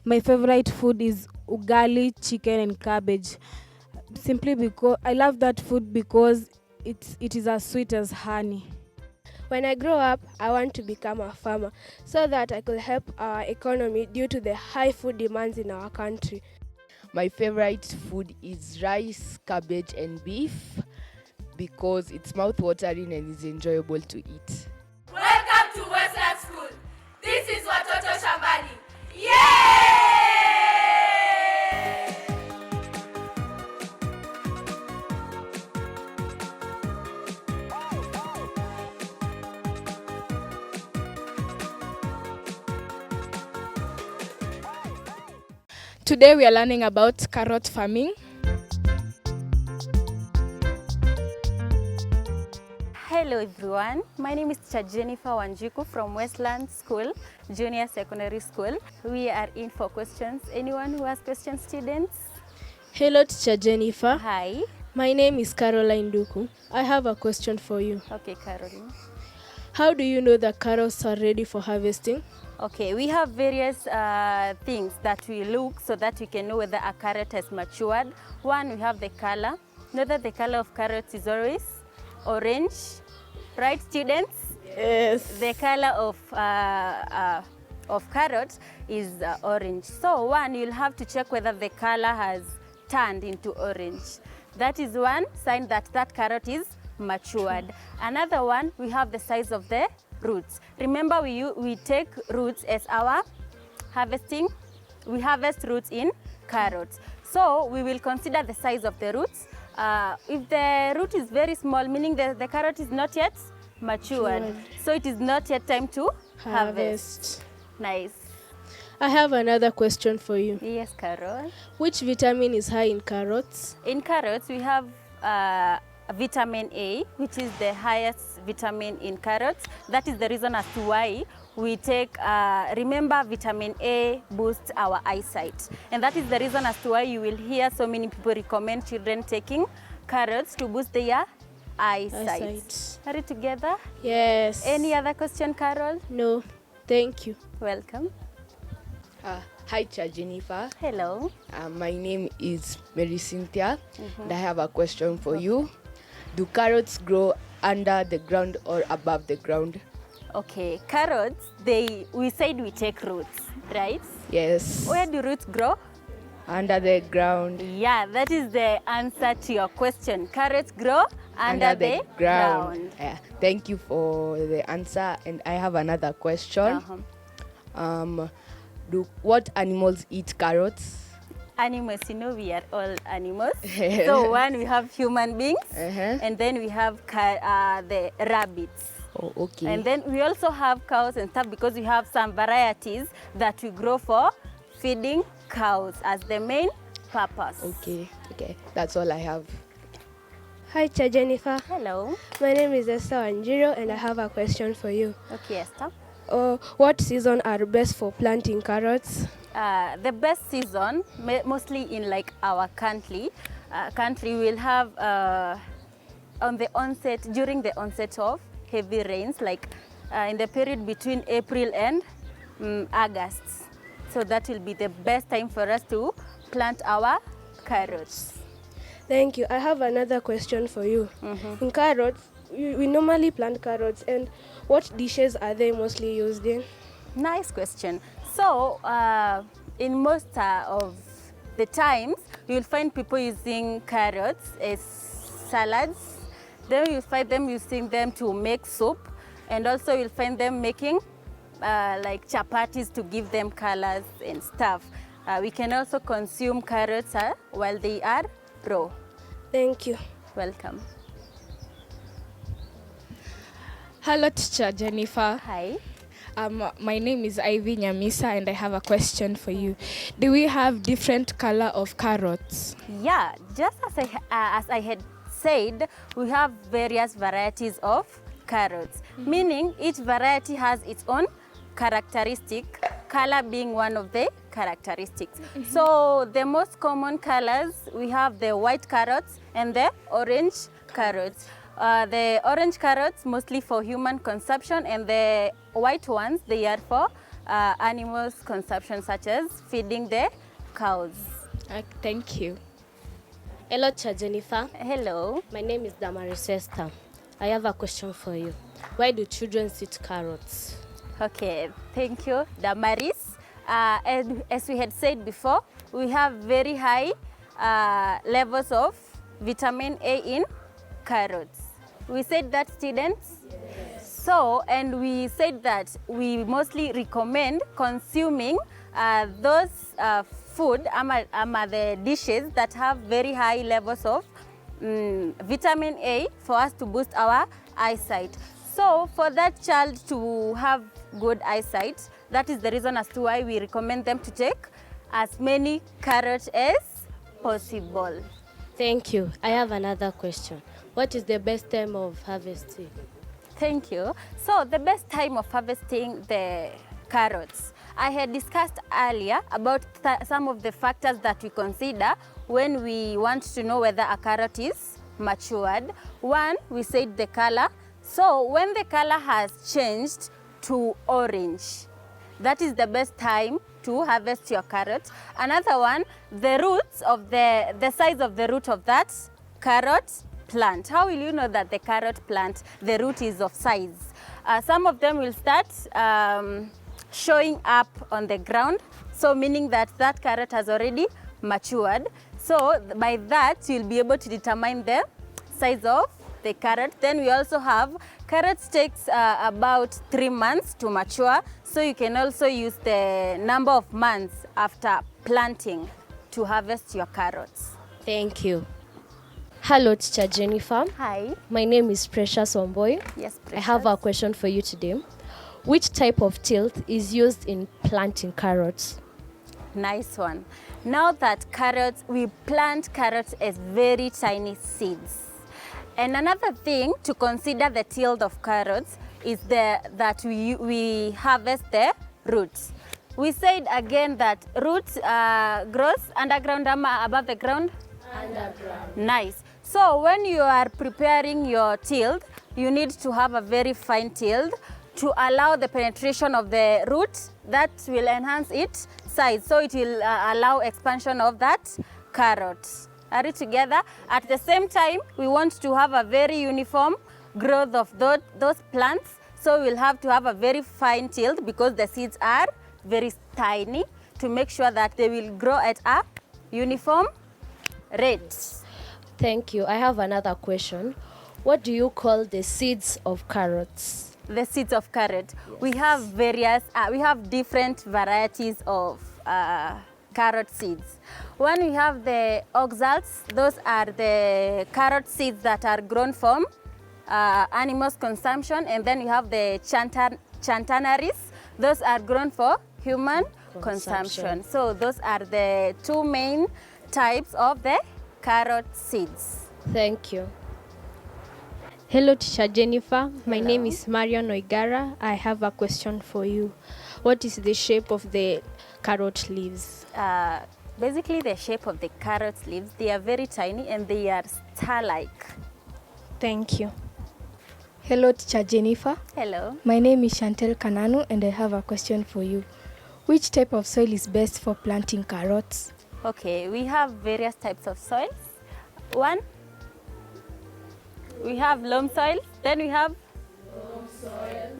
My favorite food is ugali, chicken and cabbage. Simply because I love that food because it is as sweet as honey. When I grow up, I want to become a farmer so that I could help our economy due to the high food demands in our country. My favorite food is rice, cabbage and beef because it's mouth-watering and is enjoyable to eat. Welcome to Westlands School. This is Watoto Shambani. Yay! Today we are learning about carrot farming. Hello everyone, my name is Teacher Jennifer Wanjiku from Westlands School, Junior Secondary School. We are in for questions. Anyone who has questions, students? Hello, Teacher Jennifer. Hi. My name is Caroline Duku. I have a question for you. Okay, Caroline. How do you know the carrots are ready for harvesting? Okay, we have various things that we look so that we can know whether a carrot has matured. One, we have the color. Know that the color of carrots is always orange, right, students? Yes. The color of carrot is orange. So one, you'll have to check whether the color has turned into orange. That is one sign that that carrot is matured. Another one, we have the size of the roots. Remember, we take roots as our harvesting. We harvest roots in carrots. So we will consider the size of the roots. If the root is very small, meaning the carrot is not yet matured. So it is not yet time to harvest. Nice. I have another question for you. Yes, Carol. Which vitamin is high in carrots? In carrots, we have vitamin A, which is the highest vitamin in carrots. That is the reason as to why we take, remember, vitamin A boosts our eyesight. And that is the reason as to why you will hear so many people recommend children taking carrots to boost their eyesight. Are you together? Yes. Any other question, Carol? No. Thank you. Welcome. Hi, Teacher Jennifer. Hello. My name is Mary Cynthia, and I have a question for you. Do carrots grow under the ground or above the ground? Okay, carrots, we said we take roots, right? Yes. Where do roots grow? Under the ground. Yeah, that is the answer to your question. Carrots grow under the ground. Yeah. Thank you for the answer. And I have another question. What animals eat carrots? Animals, you know, we are all animals. So one, we have human beings, and then we have the rabbits. Oh, okay. And then we also have cows and stuff because we have some varieties that we grow for feeding cows as the main purpose. Okay, that's all I have. Hi, Teacher Jennifer. Hello. My name is Esther Wanjiro and I have a question for you. Okay, Esther. What season are best for planting carrots? The best season, mostly in like our country will have during the onset of heavy rains, like in the period between April and August. So that will be the best time for us to plant our carrots. Thank you. I have another question for you. In carrots, we normally plant carrots, and what dishes are they mostly used in? Nice question. So in most of the times, you'll find people using carrots as salads. Then you'll find them using them to make soup, and also you'll find them making like chapatis to give them colors and stuff. We can also consume carrots while they are raw. Thank you. Welcome. Hello, Teacher Jennifer. Hi. My name is Ivy Nyamisa and I have a question for you. Do we have different color of carrots? Yeah, just as I had said, we have various varieties of carrots, meaning each variety has its own characteristic, color being one of the characteristics. So the most common colors, we have the white carrots and the orange carrots. The orange carrots mostly for human consumption, and the white ones, they are for animals consumption, such as feeding the cows. Thank you. Hello, Teacher Jennifer. Hello. My name is Damaris Esther. I have a question for you. Why do children eat carrots? Okay, thank you, Damaris. And as we had said before, we have very high levels of vitamin A in carrots. We said that, students? Yes. So, and we said that we mostly recommend consuming those food, the dishes that have very high levels of vitamin A for us to boost our eyesight. So for that child to have good eyesight, that is the reason as to why we recommend them to take as many carrots as possible. Thank you. I have another question. What is the best time of harvesting? Thank you. So the best time of harvesting the carrots, I had discussed earlier about some of the factors that we consider when we want to know whether a carrot is matured. One, we said the color. So when the color has changed to orange, that is the best time to harvest your carrot. Another one, the roots of the size of the root of that carrot plant. How will you know that the carrot plant, the root is of size? Some of them will start showing up on the ground, so meaning that that carrot has already matured. So by that, you'll be able to determine the size of the carrot. Then we also have carrots takes about 3 months to mature, so you can also use the number of months after planting to harvest your carrots. Thank you. Hello, Teacher Jennifer. Hi. My name is Precious Omboy. Yes, Precious. I have a question for you today. Which type of tilth is used in planting carrots? Nice one. Now that carrots, we plant carrots as very tiny seeds. And another thing to consider the tilth of carrots is that we harvest the roots. We said again that roots grows underground, above the ground? Underground. Nice. So when you are preparing your tilth, you need to have a very fine tilth to allow the penetration of the root that will enhance its size. So it will allow expansion of that carrot. Are we together? At the same time, we want to have a very uniform growth of those plants. So we'll have to have a very fine tilth because the seeds are very tiny to make sure that they will grow at a uniform rate. Thank you. I have another question. What do you call the seeds of carrots? The seeds of carrot. Yes. We have different varieties of carrot seeds. One, we have the oxals. Those are the carrot seeds that are grown from animals' consumption. And then we have the chantanaries. Those are grown for human consumption. So those are the two main types of the carrot seeds. Thank you. Hello, Teacher Jennifer. My Hello. name is Marion Oigara. I have a question for you. What is the shape of the carrot leaves? Basically, the shape of the carrot leaves, they are very tiny and they are star-like. Thank you. Hello, Teacher Jennifer. Hello. My name is Chantel Kananu and I have a question for you. Which type of soil is best for planting carrots? Okay, we have various types of soils. One, we have loam soil, then we have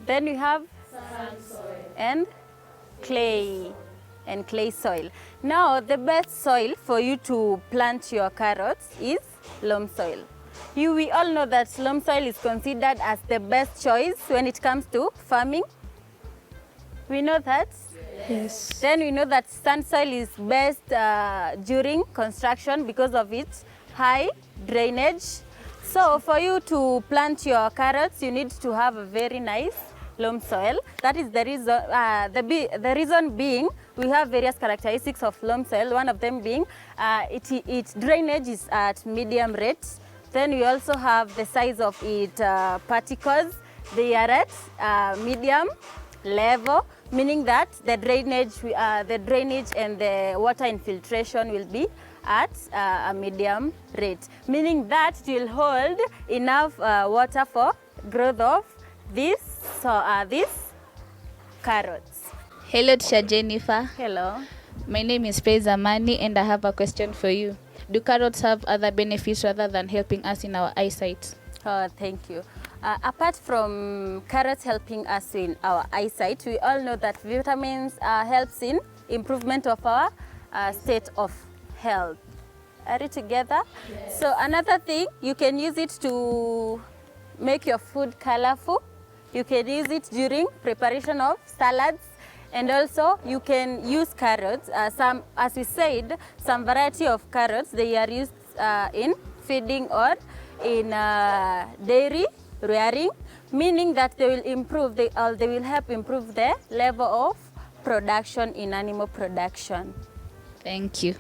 then we have sand soil and clay soil. Now, the best soil for you to plant your carrots is loam soil. We all know that loam soil is considered as the best choice when it comes to farming. We know that? Yes. Then we know that sand soil is best during construction because of its high drainage. So for you to plant your carrots, you need to have a very nice loam soil. That is the reason. The reason being, we have various characteristics of loam soil. One of them being its drainage is at medium rate. Then we also have the size of its particles. They are at medium level, meaning that the drainage and the water infiltration will be at a medium rate, meaning that it will hold enough water for growth of these carrots. Hello, Teacher Jennifer. Hello. My name is Praise Amani, and I have a question for you. Do carrots have other benefits rather than helping us in our eyesight? Oh, thank you. Apart from carrots helping us in our eyesight, we all know that vitamins helps in improvement of our state of health. Are you together? Yes. So another thing, you can use it to make your food colorful. You can use it during preparation of salads. And also, you can use carrots. As we said, some variety of carrots, they are used in feeding or in dairy rearing, meaning that they will improve, they will help improve the level of production in animal production. Thank you.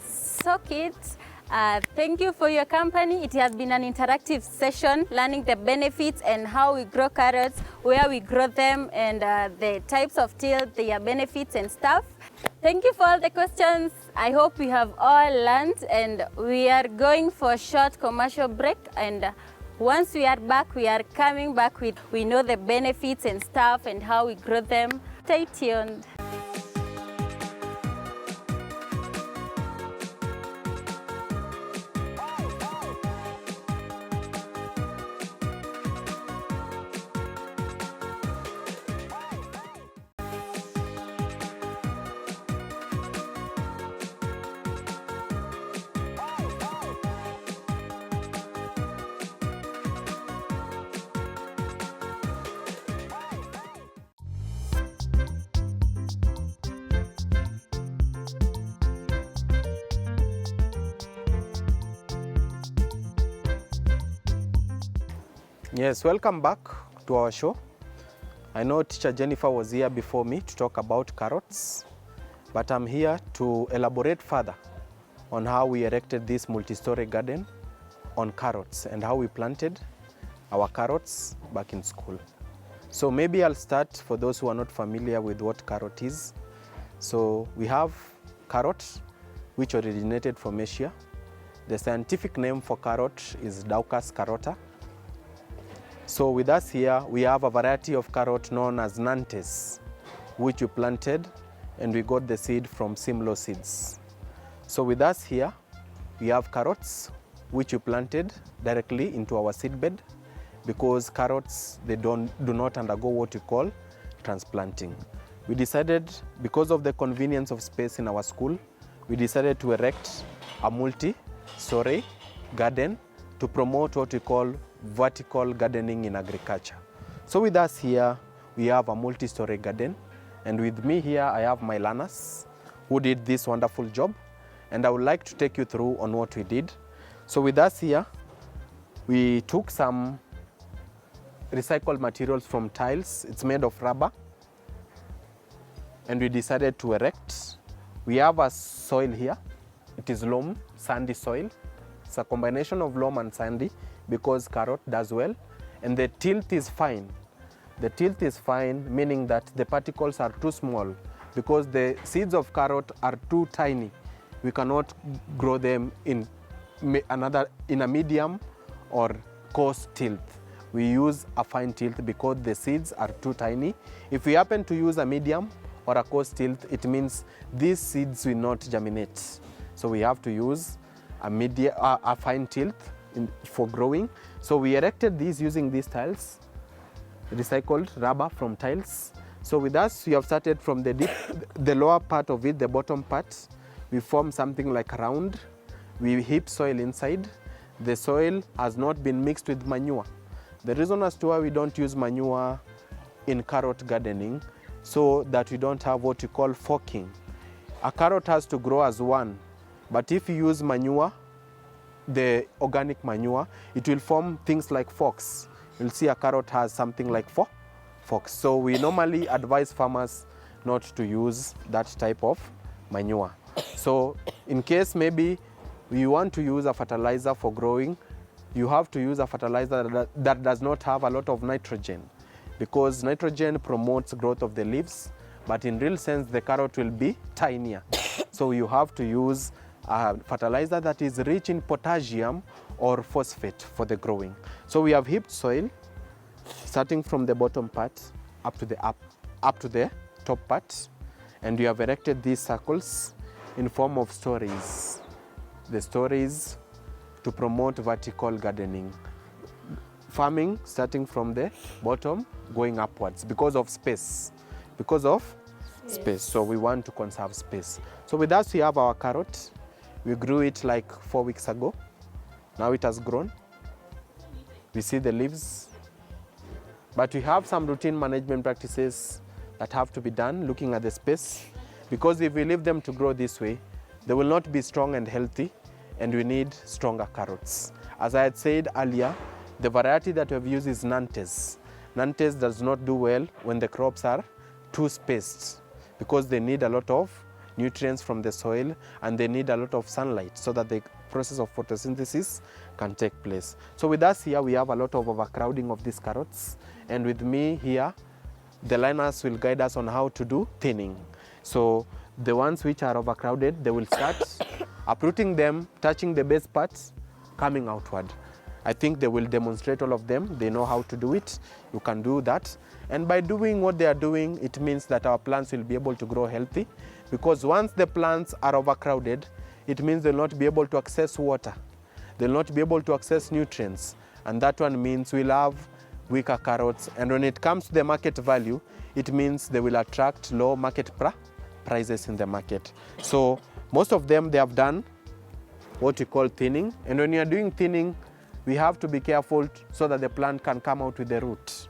So kids, thank you for your company. It has been an interactive session learning the benefits and how we grow carrots, where we grow them, and the types of till, their benefits and stuff. Thank you for all the questions. I hope we have all learned, and we are going for a short commercial break, and once we are back, we are coming back with, we know the benefits and stuff and how we grow them. Stay tuned. Yes, welcome back to our show. I know Teacher Jennifer was here before me to talk about carrots, but I'm here to elaborate further on how we erected this multi-story garden on carrots and how we planted our carrots back in school. So maybe I'll start for those who are not familiar with what carrot is. So we have carrot, which originated from Asia. The scientific name for carrot is Daucus carota. So with us here, we have a variety of carrot known as Nantes, which we planted, and we got the seed from Simlo seeds. So with us here, we have carrots, which we planted directly into our seed bed, because carrots, they do not undergo what we call transplanting. We decided, because of the convenience of space in our school, we decided to erect a multi-story garden to promote what we call vertical gardening in agriculture. So with us here, we have a multi-story garden, and with me here, I have my learners who did this wonderful job, and I would like to take you through on what we did. So with us here, we took some recycled materials from tiles. It's made of rubber, and we decided to erect. We have a soil here. It is loam, sandy soil. It's a combination of loam and sandy, because carrot does well, and the tilth is fine. The tilth is fine, meaning that the particles are too small, because the seeds of carrot are too tiny. We cannot grow them in a medium or coarse tilth. We use a fine tilth because the seeds are too tiny. If we happen to use a medium or a coarse tilth, it means these seeds will not germinate. So we have to use a fine tilth for growing. So we erected these using these tiles, recycled rubber from tiles. So with us, we have started from the lower part of it, the bottom part. We form something like a round. We heap soil inside. The soil has not been mixed with manure. The reason as to why we don't use manure in carrot gardening, so that we don't have what we call forking. A carrot has to grow as one, but if you use manure, the organic manure, it will form things like forks. You'll see a carrot has something like forks. So we normally advise farmers not to use that type of manure. So in case maybe you want to use a fertilizer for growing, you have to use a fertilizer that does not have a lot of nitrogen, because nitrogen promotes growth of the leaves, but in real sense the carrot will be tinier. So you have to use a fertilizer that is rich in potassium or phosphate for the growing. So we have heaped soil starting from the bottom part up to the top part, and we have erected these circles in form of stories. The stories to promote vertical gardening. Farming starting from the bottom, going upwards because of space. Because of space. So we want to conserve space. So with us we have our carrot. We grew it like 4 weeks ago. Now it has grown. We see the leaves. But we have some routine management practices that have to be done looking at the space. Because if we leave them to grow this way, they will not be strong and healthy, and we need stronger carrots. As I had said earlier, the variety that we have used is Nantes. Nantes does not do well when the crops are too spaced because they need a lot of nutrients from the soil and they need a lot of sunlight so that the process of photosynthesis can take place. So with us here, we have a lot of overcrowding of these carrots, and with me here, the liners will guide us on how to do thinning. So the ones which are overcrowded, they will start uprooting them, touching the base parts, coming outward. I think they will demonstrate all of them. They know how to do it. You can do that. And by doing what they are doing, it means that our plants will be able to grow healthy, because once the plants are overcrowded, it means they'll not be able to access water. They'll not be able to access nutrients. And that one means we'll have weaker carrots. And when it comes to the market value, it means they will attract low market prices in the market. So most of them, they have done what we call thinning. And when you are doing thinning, we have to be careful so that the plant can come out with the root.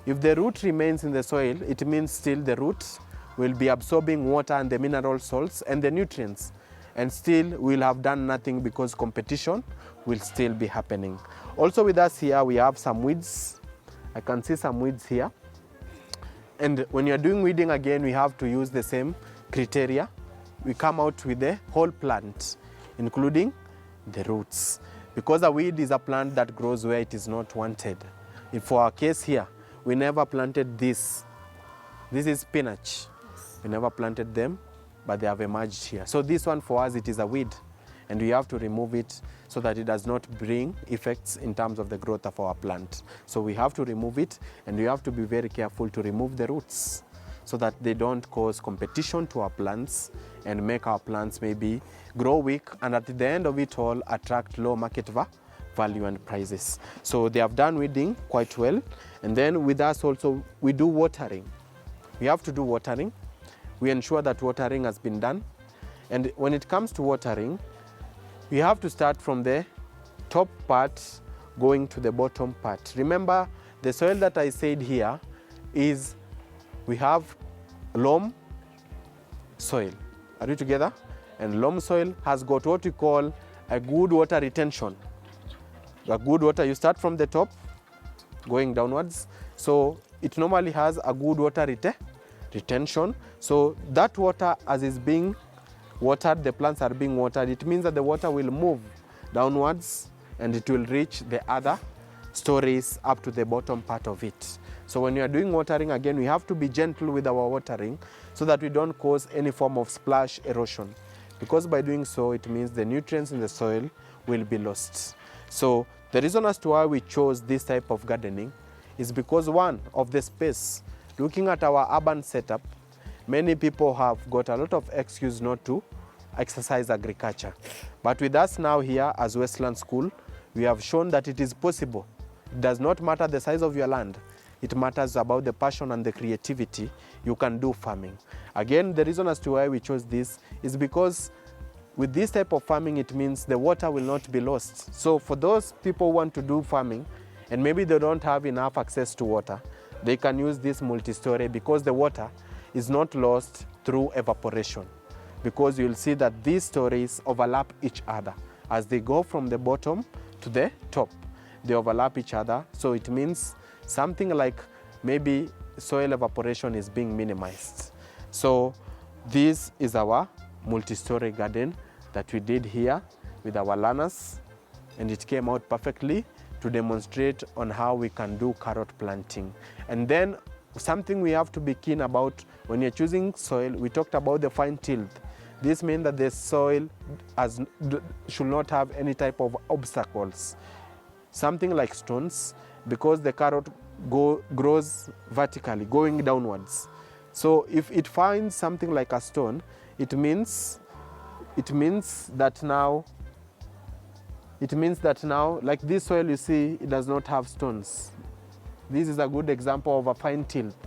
If the root remains in the soil, it means still the root will be absorbing water and the mineral salts and the nutrients. And still we'll have done nothing because competition will still be happening. Also with us here, we have some weeds. I can see some weeds here. And when you're doing weeding again, we have to use the same criteria. We come out with the whole plant, including the roots. Because a weed is a plant that grows where it is not wanted. For our case here, we never planted this. This is spinach. We never planted them, but they have emerged here. So this one for us, it is a weed, and we have to remove it so that it does not bring effects in terms of the growth of our plant. So we have to remove it, and we have to be very careful to remove the roots so that they don't cause competition to our plants and make our plants maybe grow weak, and at the end of it all, attract low market value and prices. So they have done weeding quite well. And then with us also, we do watering. We have to do watering. We ensure that watering has been done. And when it comes to watering, we have to start from the top part going to the bottom part. Remember, the soil that I said here is, we have loam soil. Are we together? And loam soil has got what we call a good water retention. A good water, you start from the top going downwards. So it normally has a good water retention. So that water, as is being watered, the plants are being watered, it means that the water will move downwards and it will reach the other stories up to the bottom part of it. So when you are doing watering, again, we have to be gentle with our watering so that we don't cause any form of splash erosion. Because by doing so, it means the nutrients in the soil will be lost. So the reason as to why we chose this type of gardening is because, one, of the space. Looking at our urban setup, many people have got a lot of excuse not to exercise agriculture. But with us now here as Westlands School, we have shown that it is possible. It does not matter the size of your land. It matters about the passion and the creativity. You can do farming. Again, the reason as to why we chose this is because with this type of farming, it means the water will not be lost. So for those people who want to do farming and maybe they don't have enough access to water, they can use this multi-story because the water is not lost through evaporation. Because you'll see that these stories overlap each other. As they go from the bottom to the top, they overlap each other. So it means something like maybe soil evaporation is being minimized. So this is our multi-story garden that we did here with our learners, and it came out perfectly to demonstrate on how we can do carrot planting. And then something we have to be keen about when you're choosing soil, we talked about the fine tilth. This means that the soil should not have any type of obstacles. Something like stones, because the carrot grows vertically, going downwards. So if it finds something like a stone, it means that now, like this soil you see, it does not have stones. This is a good example of a fine tilth.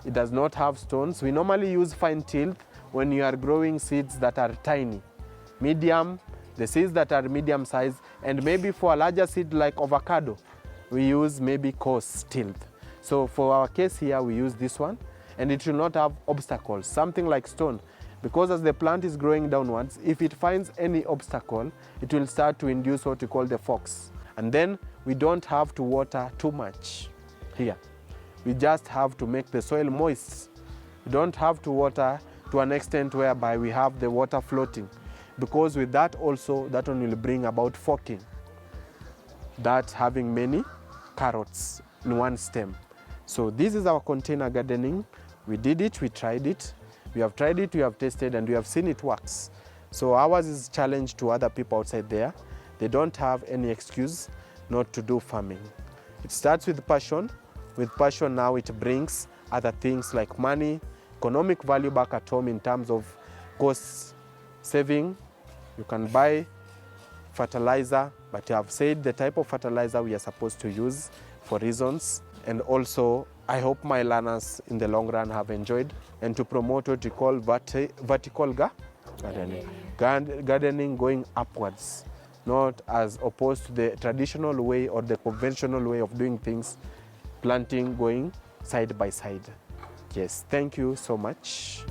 It does not have stones. We normally use fine tilth when you are growing seeds that are tiny, medium, the seeds that are medium size, and maybe for a larger seed like avocado, we use maybe coarse tilth. So for our case here, we use this one, and it will not have obstacles, something like stone. Because as the plant is growing downwards, if it finds any obstacle, it will start to induce what we call the forks. And then we don't have to water too much here. We just have to make the soil moist. We don't have to water to an extent whereby we have the water floating. Because with that also, that one will bring about forking. That having many carrots in one stem. So this is our container gardening. We did it, we tried it. We have tried it, we have tested, and we have seen it works. So ours is a challenge to other people outside there. They don't have any excuse not to do farming. It starts with passion. With passion now it brings other things like money, economic value back at home in terms of cost saving. You can buy fertilizer, but you have said the type of fertilizer we are supposed to use for reasons. And also, I hope my learners in the long run have enjoyed, and to promote what we call vertical gardening. Gardening going upwards, not as opposed to the traditional way or the conventional way of doing things, planting going side by side. Yes, thank you so much.